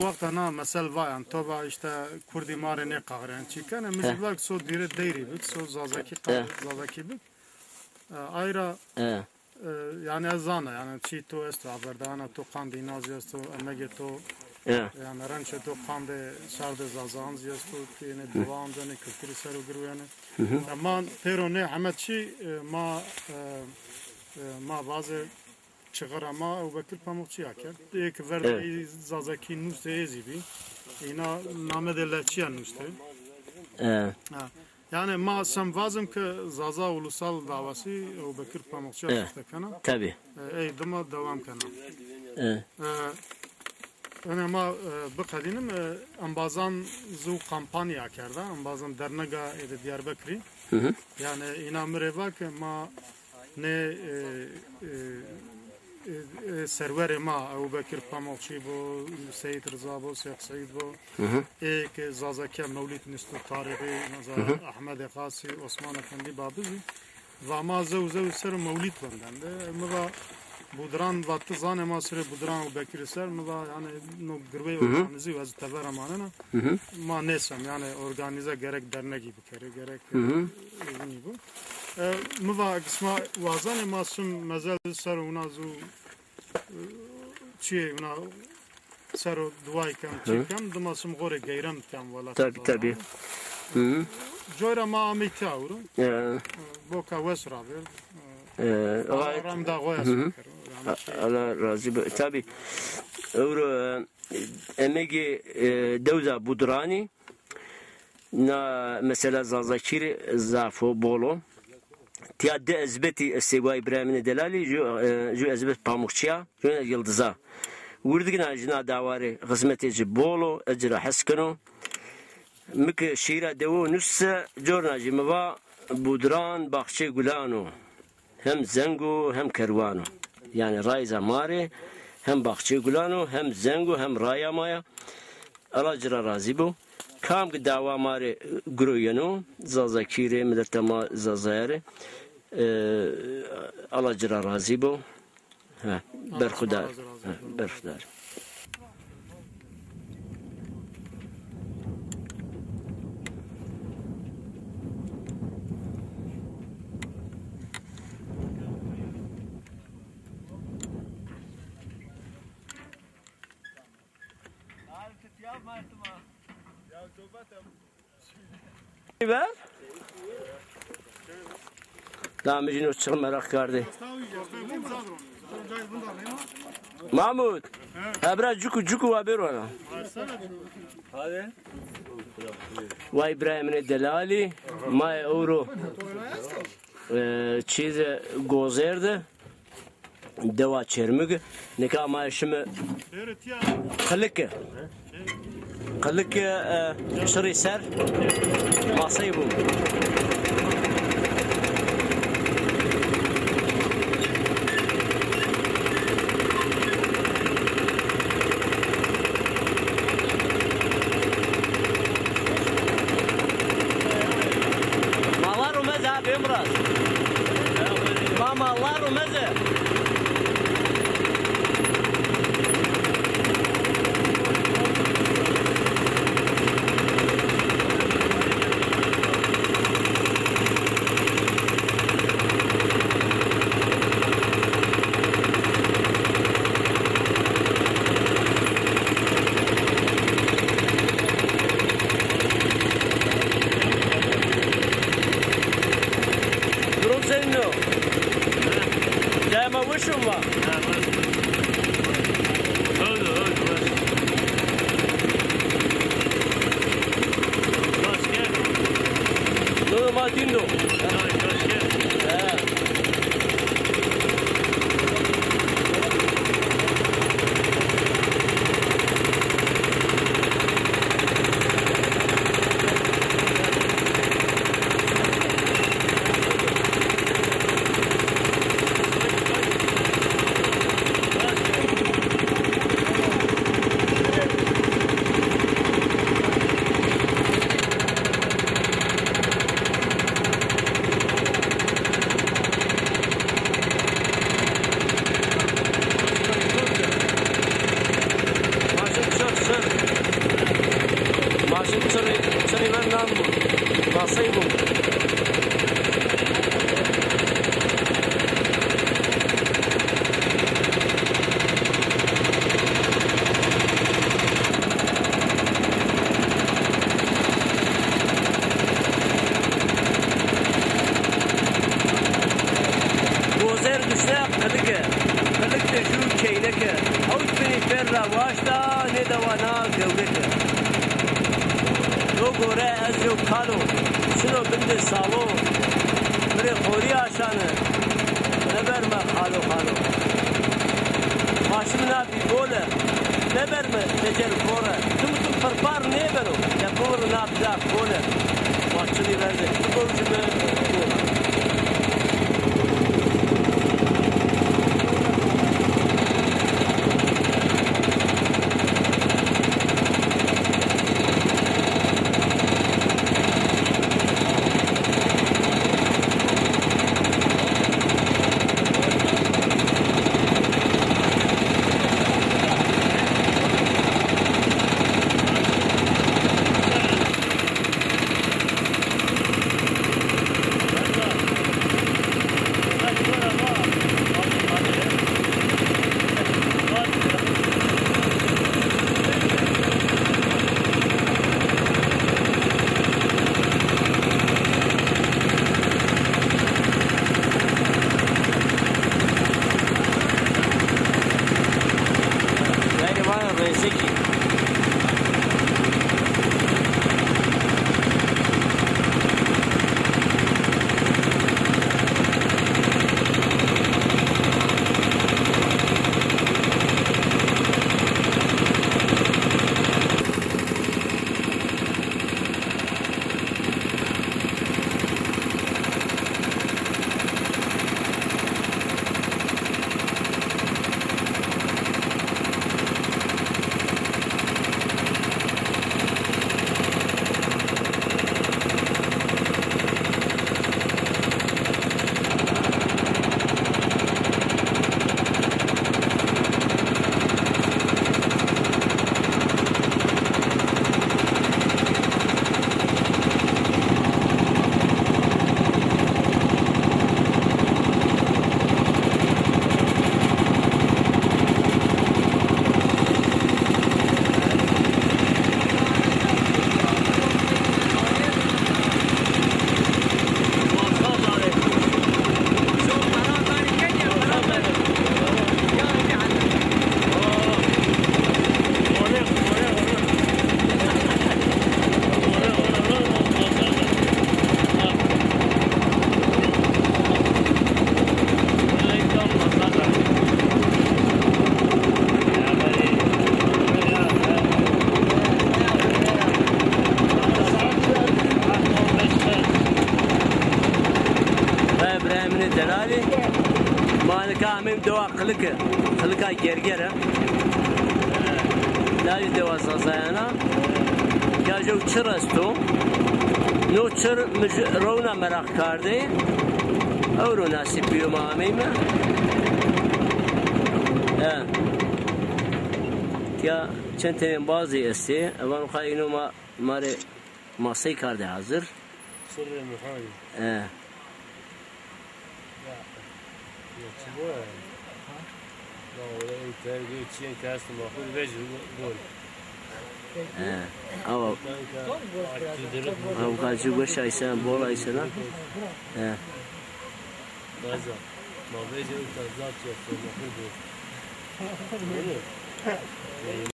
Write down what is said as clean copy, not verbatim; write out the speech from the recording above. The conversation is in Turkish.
وقتا نا مثل وایان تو با işte Kurdi mare ne qagren çiken mizbak so dire deyri bik so zazaki bik ayra yani azana yani çi to est aberdana to qandi naziyas to emege to yani ranche to qandi sarde zazan ziyas to ne divan ne kültürü seru giruyane ama perone Ahmet çi ma bazı çıkarama o Bekir Pamukçu'ya kerd. Ek verdi zazaki nuste ezibi. İna namedele çiyan nuste. Yani ma semvazım ki zaza ulusal davası o Bekir Pamukçu'ya nuste kana. Tabii. Ey dama devam kana. Öne ma bıkadinim ambazan zu kampanya kerda. Ambazan dernega ede Diyarbakır'ı. Yani ina mireva ki ma ne server ma Ebu Bekir Pamukçu bu Seyit Rıza bu Seyit Seyit bu ek Zazaki Mevlid Nistu tarihi Ahmet Khasi Osman Efendi babizi ve ma zev ser Mevlid benden mıva budran vattı zane ma sere budran Ebu Bekir ser mıva yani no gırve organize vaz tavar amanına ma nesem yani organize gerek dernek gibi kere gerek bu mıva kısma vazane masum mezel ser unazu çiğ una ser duay kam çiğkam dımasum gore gayram kam valla tabii joyra ma amita uru boka vesra ver ram da goya Allah razı tabii euro emegi devza budrani na mesela zazakiri zafo bolo تياد أزبتي السوا إبراهيم الدلالي جو أزبت باموكشيا جو يلدزا وردقنا جنا دعواري خدمتي جبولو أجرا حسكنو مك شيرا دو نص جورنا جمبا بودران باخشي غلانو هم زنگو هم كروانو يعني رايزا ماري هم باخشي غلانو هم زنگو هم رايا مايا الله جرا رازيبو كام دعوا ماري غروينو زازاكيري مدتما زازايري الله جرا راضي بو برخدار برخدار Ben? Daha mecnun çıkın merak kardı. Mahmud. Ebra cuku haber var. Hadi. Ve İbrahim'in delali. May euro. Çiz gozerdi. Deva çermig. Nika maaşımı. Kılık. Kılık şırı ser. Masayı bu. Mama Allah rumeze. ماشین چلی من نام بود باسی بود بوزر دسته قلقه جو کینکه اوش بینی پر را واشتا ندوانا گولکه دو گوره از جو کالو شنو بند سالو بره خوری آشانه نبرمه خالو ماشمنا بی گوله نبرمه نجل کوره تم پرپار نبرو یا کور نابزا گوله ماشلی برده بوجمه گوله دلالی مالکا همین دوا خلکا گرگره داری دوا سازایانا یا جو چر استو نو چر رونا مراق کرده او رو ناسیب بیو ما همین یا چند تنین بازی استی اوان خواهی اینو ماره ماسی کرده حاضر سر محایی او قاچو باش ایسان بول ایسان ما